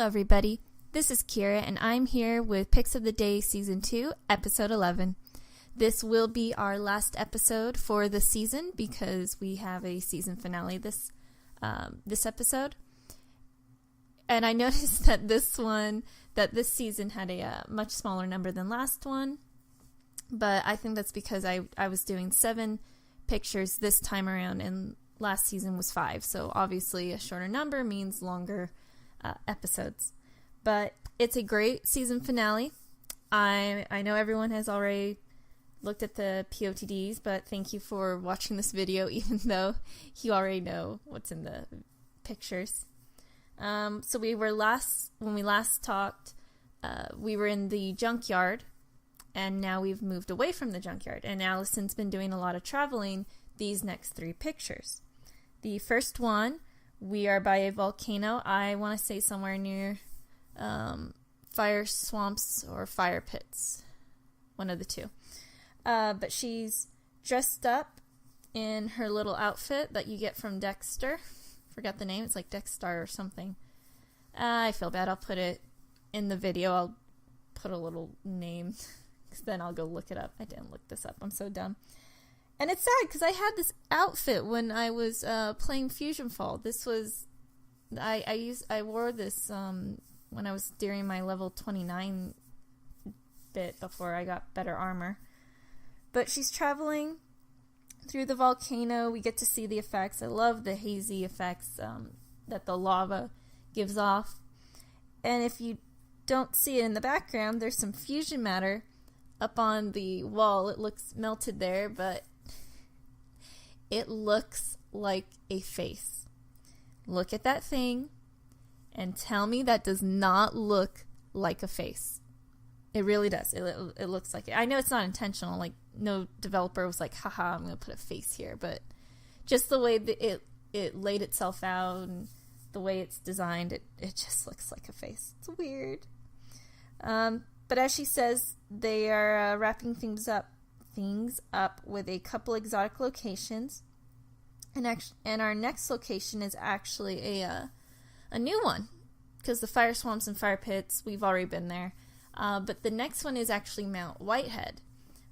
Hello everybody, this is Kyra and I'm here with Pics of the Day Season 2, Episode 11. This will be our last episode for the season because we have a season finale this episode. And I noticed that this season had a much smaller number than last one. But I think that's because I was doing 7 pictures this time around and last season was 5. So obviously a shorter number means longer episodes. But it's a great season finale. I know everyone has already looked at the POTDs, but thank you for watching this video even though you already know what's in the pictures. So when we last talked, we were in the junkyard, and now we've moved away from the junkyard, and Allison's been doing a lot of traveling these next 3 pictures. The first one, we are by a volcano. I want to say somewhere near fire swamps or fire pits, one of the two. But she's dressed up in her little outfit that you get from Dexter. Forgot the name. It's like Dexter or something. I feel bad. I'll put it in the video. I'll put a little name because then I'll go look it up. I didn't look this up. I'm so dumb. And it's sad because I had this outfit when I was playing Fusion Fall. This was I wore this when I was during my level 29 bit before I got better armor. But she's traveling through the volcano. We get to see the effects. I love the hazy effects that the lava gives off. And if you don't see it in the background, there's some fusion matter up on the wall. It looks melted there, but it looks like a face. Look at that thing and tell me that does not look like a face. It really does. It looks like it. I know it's not intentional. Like, no developer was like, haha, I'm going to put a face here. But just the way that it laid itself out and the way it's designed, it just looks like a face. It's weird. But as she says, they are wrapping things up with a couple exotic locations. And our next location is actually a new one. Because the fire swamps and fire pits, we've already been there. But the next one is actually Mount Whitehead,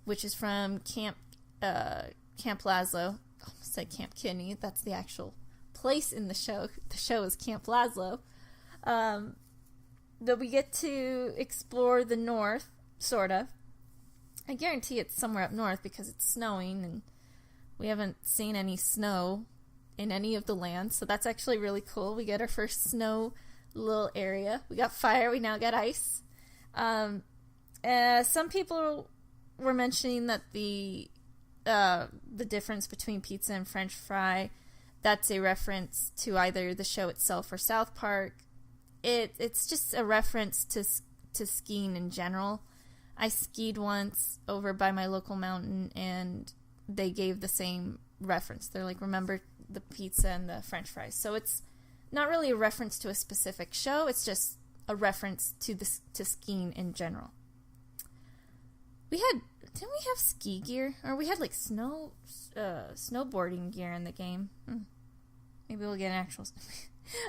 which is from Camp Laszlo. I almost said Camp Kidney. That's the actual place in the show. The show is Camp Laszlo. But we get to explore the north, sort of. I guarantee it's somewhere up north because it's snowing, and we haven't seen any snow in any of the lands, so that's actually really cool. We get our first snow little area. We got fire, we now got ice. Some people were mentioning that the difference between pizza and French fry, that's a reference to either the show itself or South Park. It's just a reference to skiing in general. I skied once over by my local mountain, and they gave the same reference. They're like, remember the pizza and the French fries. So it's not really a reference to a specific show. It's just a reference to skiing in general. Didn't we have ski gear? Or we had like snowboarding gear in the game. Maybe we'll get an actual...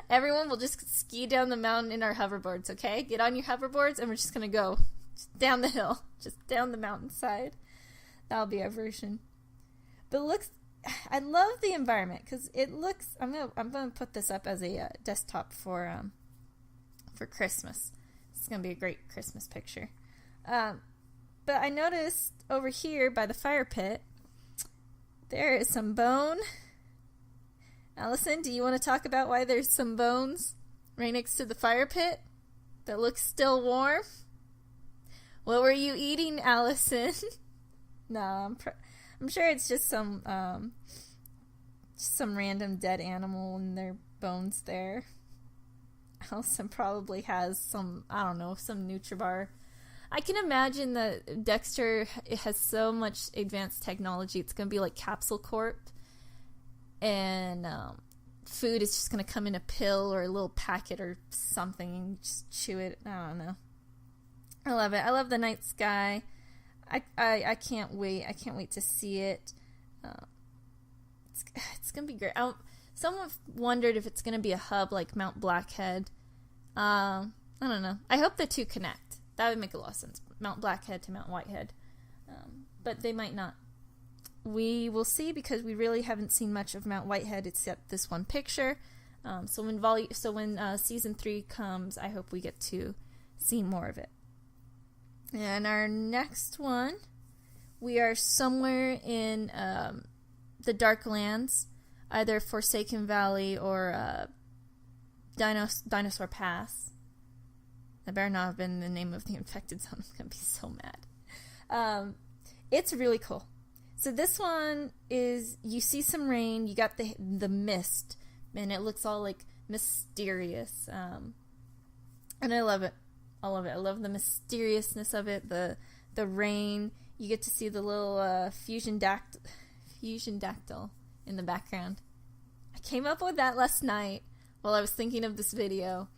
Everyone will just ski down the mountain in our hoverboards, okay? Get on your hoverboards and we're just going to go just down the hill. Just down the mountainside. That'll be our version. But I love the environment because it looks... I'm gonna put this up as a desktop for Christmas. It's gonna be a great Christmas picture. But I noticed over here by the fire pit, there is some bone. Allison, do you want to talk about why there's some bones right next to the fire pit that looks still warm? What were you eating, Allison? No, I'm sure it's just some random dead animal and their bones there. Allison probably has some Nutribar. I can imagine that Dexter has so much advanced technology. It's going to be like Capsule Corp. And food is just going to come in a pill or a little packet or something and you just chew it. I don't know. I love it. I love the night sky. I can't wait. I can't wait to see it. It's going to be great. Someone wondered if it's going to be a hub like Mount Blackhead. I don't know. I hope the two connect. That would make a lot of sense. Mount Blackhead to Mount Whitehead. But they might not. We will see, because we really haven't seen much of Mount Whitehead except this one picture. So when season 3 comes, I hope we get to see more of it. And our next one, we are somewhere in the Darklands, either Forsaken Valley or Dinosaur Pass. That better not have been the name of the infected zone. I'm going to be so mad. It's really cool. So this one is, you see some rain, you got the mist, and it looks all like mysterious. And I love it. I love it. I love the mysteriousness of it, the rain. You get to see the little fusion dactyl in the background. I came up with that last night while I was thinking of this video,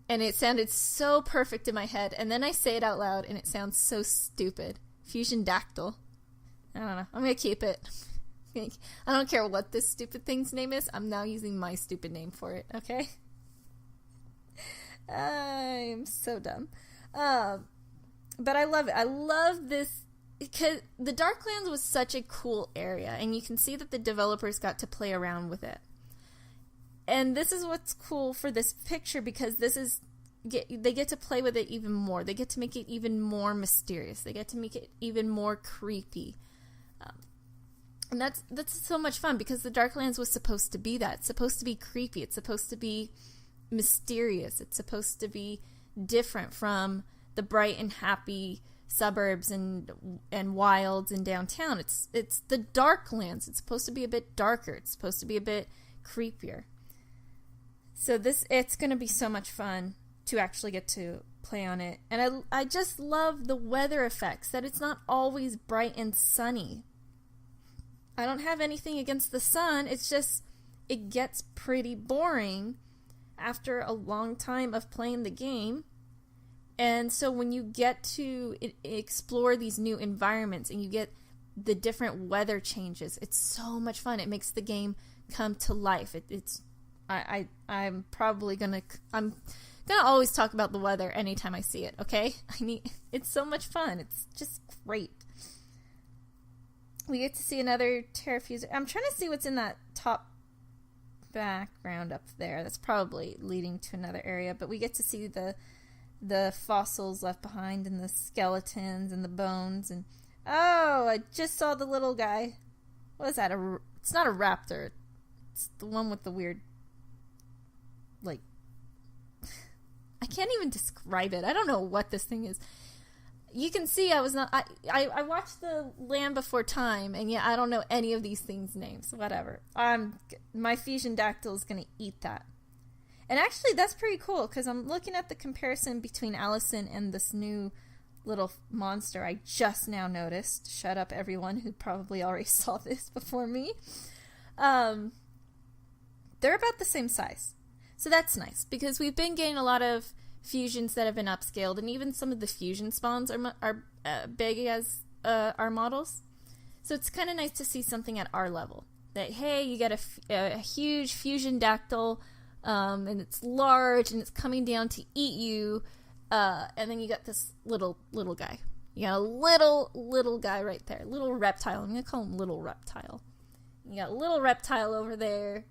and it sounded so perfect in my head, and then I say it out loud and it sounds so stupid. Fusion dactyl. I don't know. I'm gonna keep it. I don't care what this stupid thing's name is. I'm now using my stupid name for it, okay? I'm so dumb. But I love it. I love this, because the Darklands was such a cool area, and you can see that the developers got to play around with it. And this is what's cool for this picture, because they get to play with it even more. They get to make it even more mysterious. They get to make it even more creepy. And that's so much fun, because the Darklands was supposed to be that. It's supposed to be creepy. It's supposed to be mysterious. It's supposed to be different from the bright and happy suburbs and wilds and downtown. It's the Darklands. It's supposed to be a bit darker. It's supposed to be a bit creepier. So it's going to be so much fun to actually get to play on it. And I just love the weather effects, that it's not always bright and sunny. I don't have anything against the sun. It's just, it gets pretty boring after a long time of playing the game. And so when you get to explore these new environments and you get the different weather changes, it's so much fun. It makes the game come to life. I'm gonna always talk about the weather anytime I see it, okay? It's so much fun. It's just great. We get to see another Terrafuser. I'm trying to see what's in that top background up there. That's probably leading to another area, but we get to see the fossils left behind, and the skeletons and the bones, and oh, I just saw the little guy. What is that? It's not a raptor. It's the one with the weird, like, I can't even describe it. I don't know what this thing is. You can see I watched the Land Before Time, and yeah, I don't know any of these things' names. Whatever. My fusion dactyl is gonna eat that. And actually, that's pretty cool, because I'm looking at the comparison between Allison and this new little monster I just now noticed. Shut up, everyone who probably already saw this before me. They're about the same size. So that's nice, because we've been getting a lot of fusions that have been upscaled, and even some of the fusion spawns are big as our models. So it's kind of nice to see something at our level. That, hey, you get a huge fusion dactyl, and it's large, and it's coming down to eat you, and then you got this little guy. You got a little guy right there, little reptile. I'm going to call him Little Reptile. You got a little reptile over there,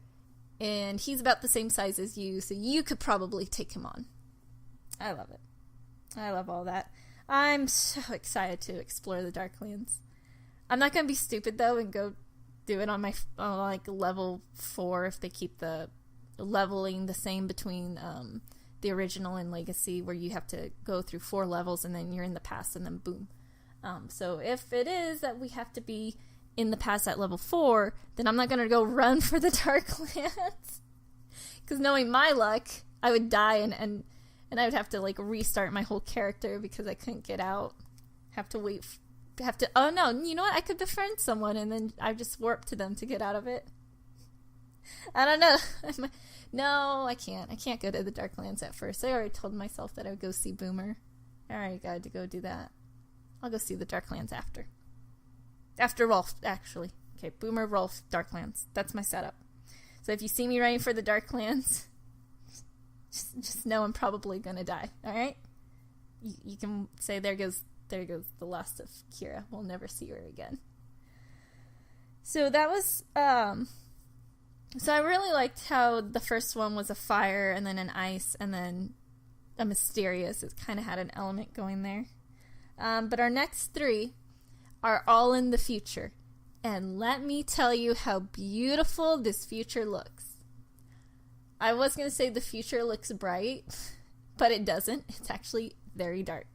and he's about the same size as you, so you could probably take him on. I love it. I love all that. I'm so excited to explore the Darklands. I'm not going to be stupid, though, and go do it on like level 4 if they keep the leveling the same between the original and Legacy, where you have to go through 4 levels and then you're in the past and then boom. So if it is that we have to be in the past at level 4, then I'm not going to go run for the Darklands. Because knowing my luck, I would die and I would have to like restart my whole character because I couldn't get out. Oh no, you know what? I could befriend someone and then I just warp to them to get out of it. I don't know. No, I can't. I can't go to the Darklands at first. I already told myself that I would go see Boomer. I already got to go do that. I'll go see the Darklands after. After Rolf, actually. Okay, Boomer, Rolf, Darklands. That's my setup. So if you see me running for the Darklands, Just know I'm probably gonna die. All right. You can say there goes the last of Kyra. We'll never see her again. So that was so I really liked how the first one was a fire and then an ice and then a mysterious. It kind of had an element going there. But our next 3 are all in the future. And let me tell you how beautiful this future looks. I was going to say the future looks bright, but it doesn't. It's actually very dark.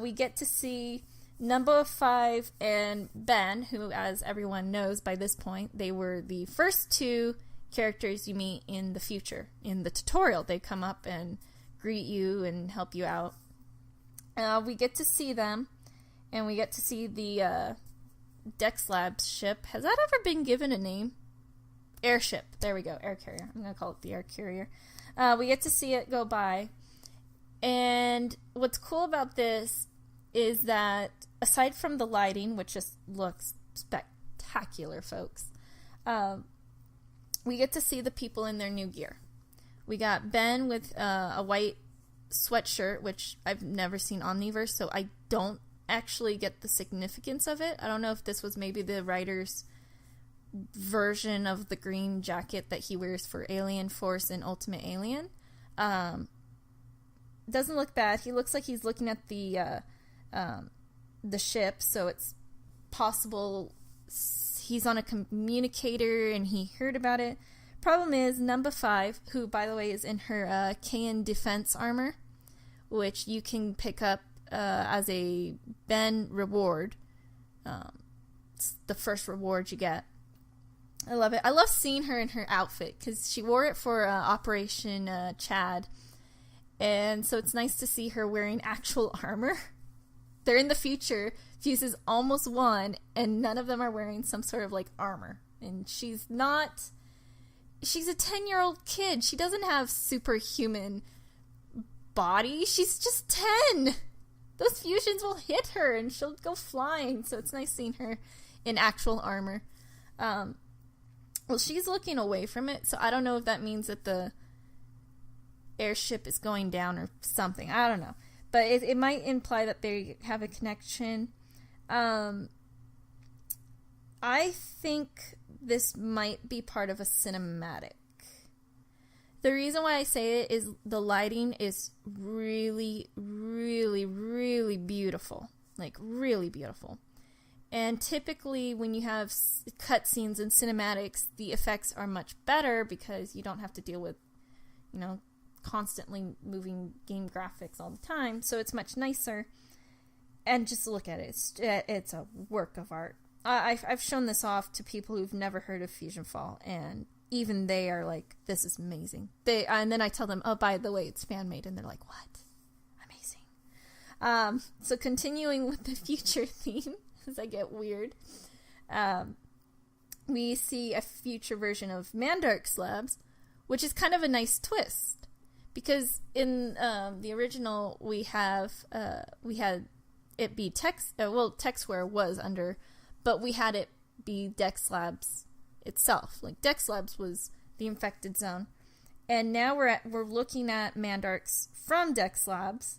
We get to see number 5 and Ben, who, as everyone knows by this point, they were the first 2 characters you meet in the future. In the tutorial, they come up and greet you and help you out. We get to see them, and we get to see the Dex Labs ship. Has that ever been given a name? Airship. There we go. Air carrier. I'm going to call it the air carrier. We get to see it go by. And what's cool about this is that aside from the lighting, which just looks spectacular, folks, we get to see the people in their new gear. We got Ben with a white sweatshirt, which I've never seen Omniverse, so I don't actually get the significance of it. I don't know if this was maybe the writer's version of the green jacket that he wears for Alien Force and Ultimate Alien. Doesn't look bad. He looks like he's looking at the ship, so it's possible he's on a communicator and he heard about it. Problem is, number 5, who by the way is in her KN defense armor, which you can pick up as a Ben reward. It's the first reward you get. I love it. I love seeing her in her outfit because she wore it for Operation Chad. And so it's nice to see her wearing actual armor. They're in the future. Fuse is almost won, and none of them are wearing some sort of like armor. And she's not... She's a 10-year-old kid. She doesn't have superhuman body. She's just 10. Those fusions will hit her and she'll go flying. So it's nice seeing her in actual armor. Well, she's looking away from it, so I don't know if that means that the airship is going down or something. I don't know. But it might imply that they have a connection. I think this might be part of a cinematic. The reason why I say it is the lighting is really, really, really beautiful. Like, really beautiful. And typically when you have cutscenes and cinematics, the effects are much better because you don't have to deal with, constantly moving game graphics all the time. So it's much nicer. And just look at it. It's a work of art. I've shown this off to people who've never heard of Fusion Fall, and even they are like, this is amazing. And then I tell them, oh, by the way, it's fan-made. And they're like, what? Amazing. So continuing with the future theme, as I get weird, we see a future version of Mandark's Labs, which is kind of a nice twist. Because in the original, we had it be TechSquare was under, but we had it be Dex Labs itself. Like, Dex Labs was the infected zone. And now we're looking at Mandark's from Dex Labs,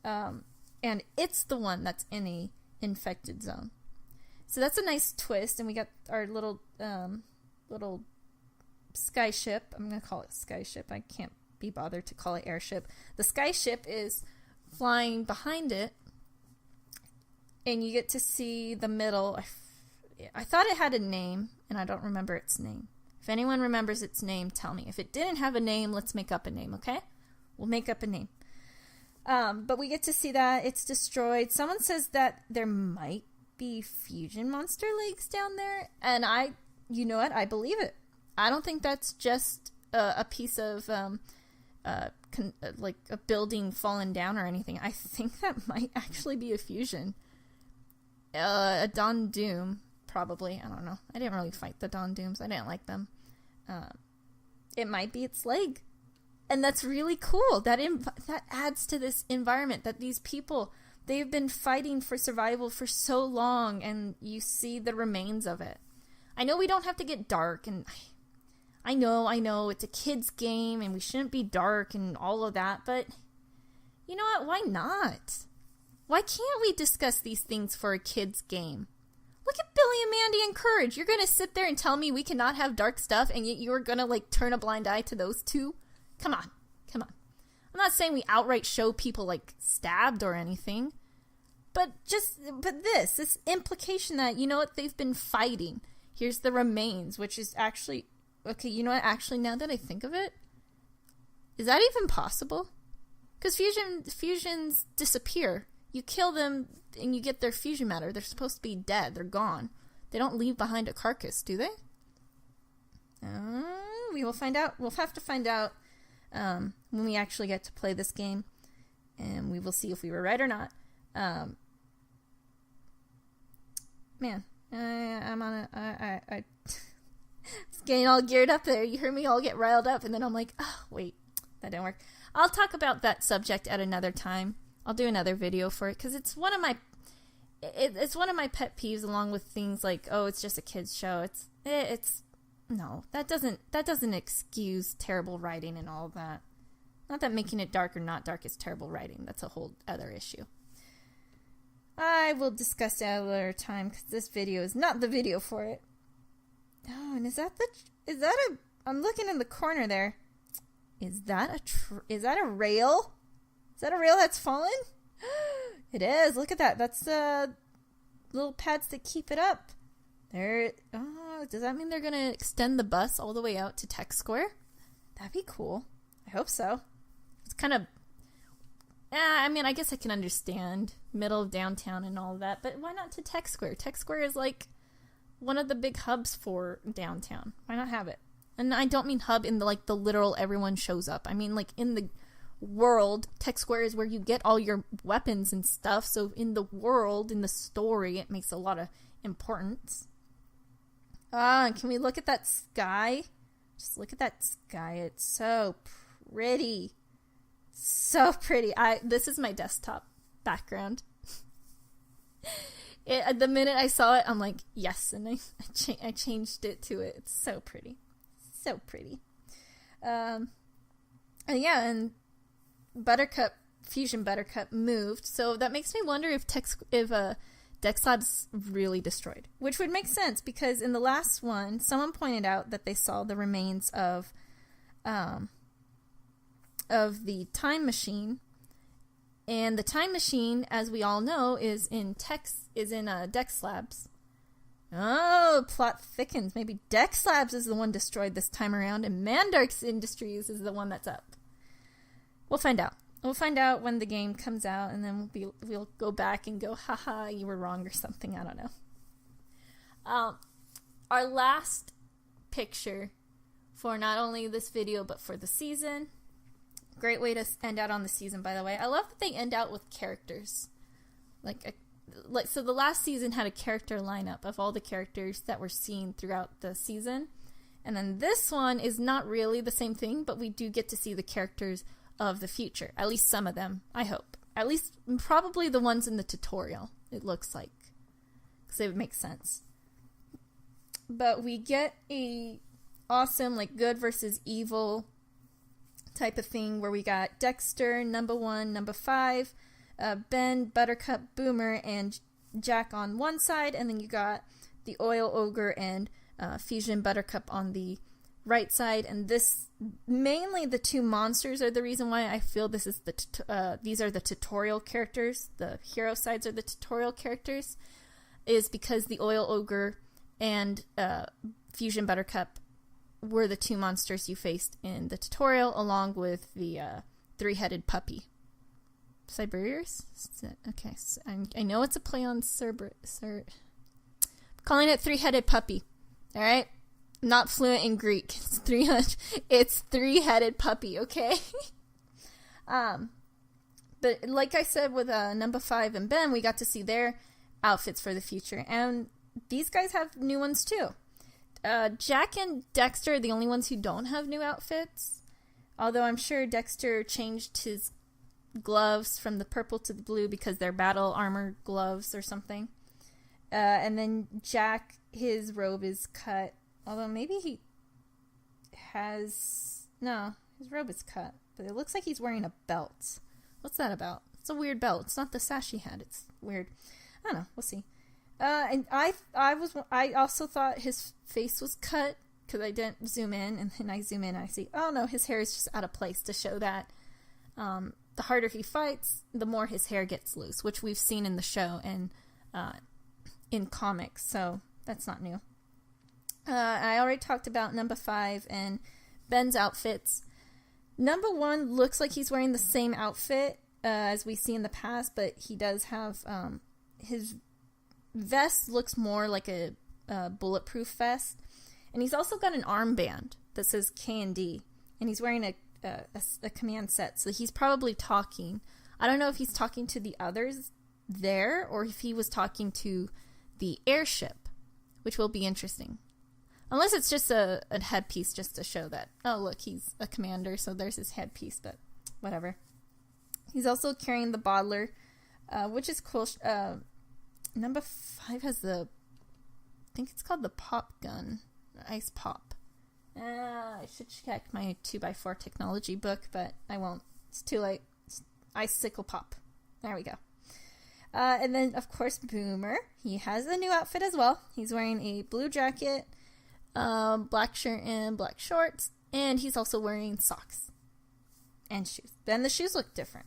and it's the one that's in a infected zone. So that's a nice twist, and we got our little skyship. I'm going to call it skyship. I can't be bothered to call it airship. The skyship is flying behind it, and you get to see the middle. I thought it had a name, and I don't remember its name. If anyone remembers its name, tell me. If it didn't have a name, let's make up a name, okay? We'll make up a name. But we get to see that it's destroyed. Someone says that there might be fusion monster legs down there, and you know what? I believe it. I don't think that's just a piece of like a building fallen down or anything. I think that might actually be a fusion. A Dawn Doom, probably. I don't know. I didn't really fight the Dawn Dooms. I didn't like them. It might be its leg. And that's really cool. That adds to this environment that these people, they've been fighting for survival for so long, and you see the remains of it. I know we don't have to get dark, and I know, it's a kid's game and we shouldn't be dark and all of that, but you know what? Why not? Why can't we discuss these things for a kid's game? Look at Billy and Mandy and Courage. You're going to sit there and tell me we cannot have dark stuff and yet you're going to like turn a blind eye to those two? Come on. I'm not saying we outright show people like stabbed or anything, but this implication that, you know what, they've been fighting. Here's the remains, which is actually, okay, you know what, actually now that I think of it, is that even possible? Because fusions disappear. You kill them and you get their fusion matter. They're supposed to be dead. They're gone. They don't leave behind a carcass, do they? We will find out. We'll have to find out when we actually get to play this game. And we will see if we were right or not. Man, I'm on I was getting all geared up there. You heard me all get riled up. And then I'm like, oh, wait, that didn't work. I'll talk about that subject at another time. I'll do another video for it because it's one of my pet peeves, along with things like, oh, it's just a kids show. No, that doesn't excuse terrible writing and all that. Not that making it dark or not dark is terrible writing. That's a whole other issue. I will discuss it at another time because this video is not the video for it. Oh, and is that I'm looking in the corner there. Is that a rail? Is that a rail that's fallen? It is. Look at that. That's the little pads that keep it up. There. Oh, does that mean they're going to extend the bus all the way out to Tech Square? That'd be cool. I hope so. It's kind of... I mean, I guess I can understand middle of downtown and all that, but why not to Tech Square? Tech Square is like one of the big hubs for downtown. Why not have it? And I don't mean hub in the literal everyone shows up. I mean like in the world, Tech Square is where you get all your weapons and stuff. So in the world, in the story, it makes a lot of importance. Can we look at that sky? Just look at that sky. It's so pretty. So pretty. This is my desktop background. The minute I saw it, I'm like, yes, and I changed it to it. It's so pretty. So pretty. And Fusion Buttercup moved, so that makes me wonder if Dex Labs really destroyed, which would make sense because in the last one, someone pointed out that they saw the remains of the time machine, and the time machine, as we all know, is in Dex Labs. Oh, plot thickens. Maybe Dex Labs is the one destroyed this time around, and Mandark's Industries is the one that's up. We'll find out. We'll find out when the game comes out, and then we'll go back and go, haha, you were wrong or something. I don't know. Our last picture for not only this video, but for the season. Great way to end out on the season, by the way. I love that they end out with characters. So the last season had a character lineup of all the characters that were seen throughout the season. And then this one is not really the same thing, but we do get to see the characters of the future. At least some of them, I hope. At least probably the ones in the tutorial, it looks like. Because it would make sense. But we get a awesome, good versus evil type of thing where we got Dexter, number 1, number 5, Ben, Buttercup, Boomer, and Jack on one side, and then you got the Oil Ogre and Fusion Buttercup on the right side. And this, mainly the two monsters are the reason why I feel this is these are the tutorial characters. The hero sides are the tutorial characters, is because the Oil Ogre and Fusion Buttercup were the two monsters you faced in the tutorial, along with the three-headed puppy. Cyberius? Okay, so I know it's a play on calling it three-headed puppy. All right, not fluent in Greek. It's three-headed puppy. Okay. But like I said, with number 5 and Ben, we got to see their outfits for the future, and these guys have new ones too. Jack and Dexter are the only ones who don't have new outfits, although I'm sure Dexter changed his gloves from the purple to the blue because they're battle armor gloves or something. And then Jack, his robe is cut, although maybe his robe is cut, but it looks like he's wearing a belt. What's that about? It's a weird belt. It's not the sash he had. It's weird. I don't know. We'll see. And I also thought his face was cut because I didn't zoom in, and then I zoom in and I see, oh no, his hair is just out of place to show that the harder he fights, the more his hair gets loose, which we've seen in the show and in comics, so that's not new. I already talked about number 5 and Ben's outfits. Number 1 looks like he's wearing the same outfit as we see in the past, but he does have his vest looks more like a bulletproof vest, and he's also got an armband that says K&D, and he's wearing a command set, so he's probably talking. I don't know if he's talking to the others there or if he was talking to the airship, which will be interesting. Unless it's just a headpiece just to show that, oh look, he's a commander, so there's his headpiece, but whatever. He's also carrying the bottler, which is cool. Number 5 has I think it's called the pop gun, ice pop. I should check my 2x4 technology book, but I won't. It's too late. It's icicle pop. There we go. And then, of course, Boomer. He has a new outfit as well. He's wearing a blue jacket, black shirt and black shorts, and he's also wearing socks and shoes. Then the shoes look different.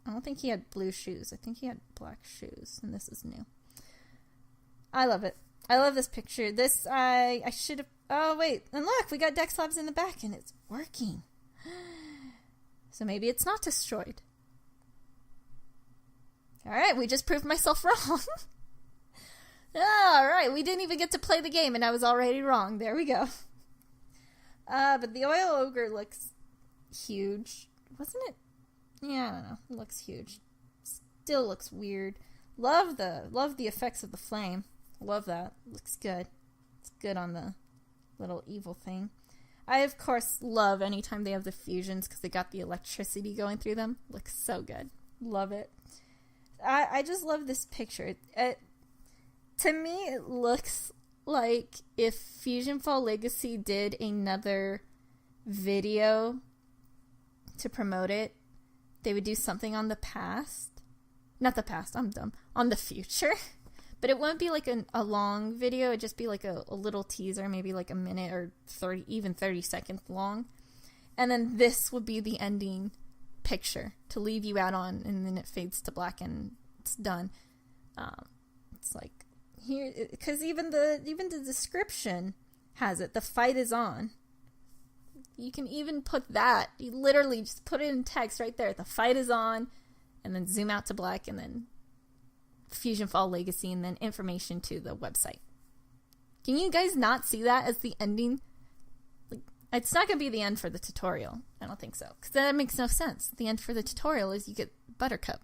I don't think he had blue shoes. I think he had black shoes, and this is new. I love it. I love this picture. This, I should have... Oh, wait. And look, we got deck slabs in the back, and it's working. So maybe it's not destroyed. Alright, we just proved myself wrong. Alright, we didn't even get to play the game, and I was already wrong. There we go. But the oil ogre looks huge. Wasn't it? Yeah, I don't know. It looks huge. Still looks weird. Love the effects of the flame. Love that. Looks good. It's good on the little evil thing. I, of course, love anytime they have the fusions because they got the electricity going through them. Looks so good. Love it. I just love this picture. To me, it looks like if Fusion Fall Legacy did another video to promote it, they would do something on the past. Not the past, I'm dumb. On the future. But it wouldn't be like a long video. It'd just be like a little teaser, maybe like a minute or 30 seconds long. And then this would be the ending picture to leave you out on, and then it fades to black and it's done. It's like here, because even the description has it. The fight is on. You can even put that. You literally just put it in text right there. The fight is on, and then zoom out to black, and then Fusion Fall Legacy, and then information to the website. Can you guys not see that as the ending? Like, it's not going to be the end for the tutorial. I don't think so. Because that makes no sense. The end for the tutorial is you get Buttercup.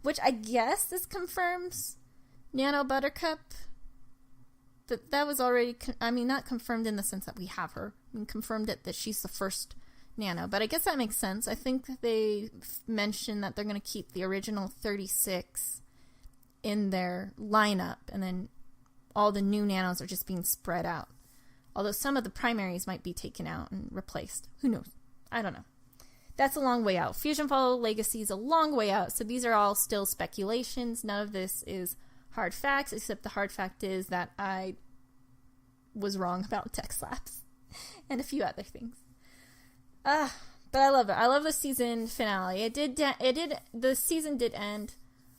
Which I guess this confirms Nano Buttercup. But that was already, not confirmed in the sense that we have her. Confirmed it that she's the first Nano. But I guess that makes sense. I think that they mentioned that they're going to keep the original 36 in their lineup, and then all the new Nanos are just being spread out. Although some of the primaries might be taken out and replaced. Who knows? I don't know. That's a long way out. Fusion Fall Legacy is a long way out, so these are all still speculations. None of this is hard facts, except the hard fact is that I was wrong about tech slaps and a few other things. But I love it. I love the season finale. The season did end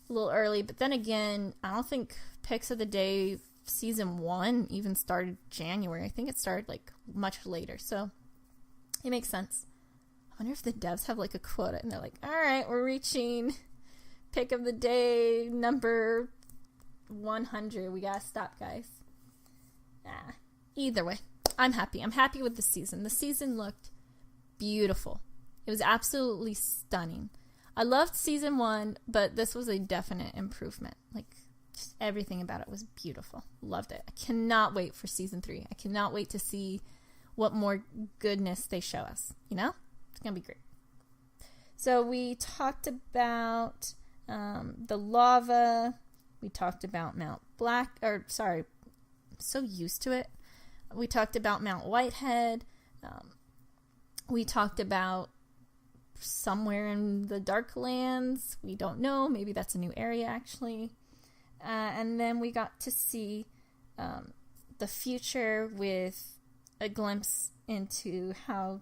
a little early, but then again, I don't think Pics of the Day season 1 even started January. I think it started like much later, so it makes sense. I wonder if the devs have like a quota and they're like, alright, we're reaching Pic of the Day number 100. We gotta stop, guys. Either way, I'm happy. I'm happy with the season. The season looked beautiful. It was absolutely stunning. I loved season 1, but this was a definite improvement. Like, just everything about it was beautiful. Loved it. I cannot wait for season 3. I cannot wait to see what more goodness they show us. You know? It's going to be great. So we talked about the lava. We talked about Mount Black. I'm so used to it. We talked about Mount Whitehead. We talked about somewhere in the Darklands. We don't know. Maybe that's a new area, actually. And then we got to see the future with a glimpse into how,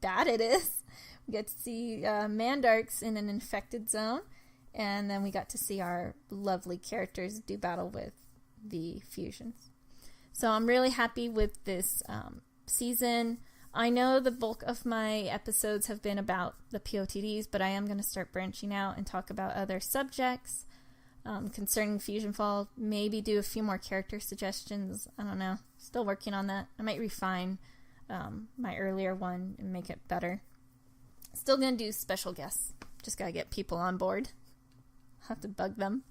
bad it is. We got to see Mandarks in an infected zone. And then we got to see our lovely characters do battle with the fusions. So I'm really happy with this season. I know the bulk of my episodes have been about the POTDs, but I am going to start branching out and talk about other subjects concerning Fusion Fall. Maybe do a few more character suggestions. I don't know. Still working on that. I might refine my earlier one and make it better. Still going to do special guests. Just got to get people on board. Have to bug them.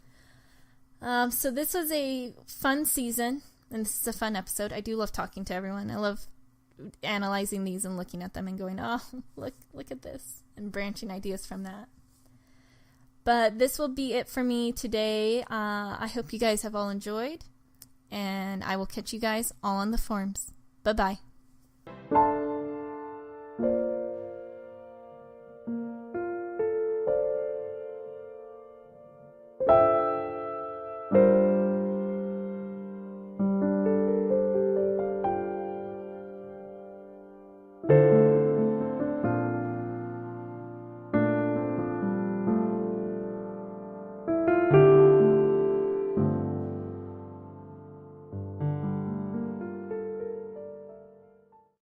So this was a fun season, and this is a fun episode. I do love talking to everyone. I love analyzing these and looking at them and going, oh, look at this, and branching ideas from that. But this will be it for me today. I hope you guys have all enjoyed, and I will catch you guys all on the forums. Bye-bye.